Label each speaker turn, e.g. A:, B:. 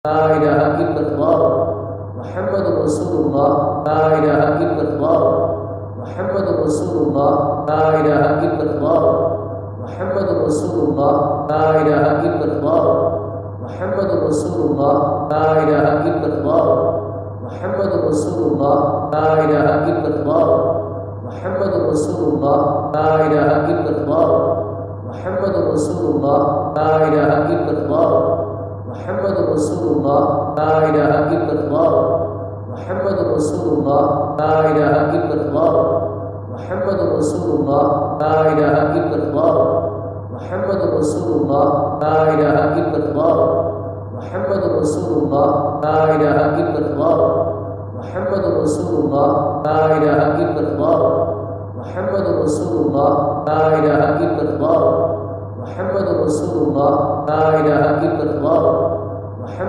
A: لا إله إلا الله محمد رسول الله لا إله إلا الله محمد رسول الله لا إله إلا الله محمد رسول الله لا إله إلا الله محمد رسول الله لا إله إلا الله محمد رسول الله لا إله إلا الله محمد رسول الله لا إله إلا الله محمد رسول الله لا إله إلا الله محمد رسول الله لا إله إلا الله محمد رسول الله لا إله إلا الله محمد رسول الله لا إله إلا الله محمد رسول الله لا إله إلا الله محمد رسول الله لا إله إلا الله محمد رسول الله لا إله إلا الله محمد رسول الله لا إله إلا الله محمد رسول الله لا إله إلا الله محمد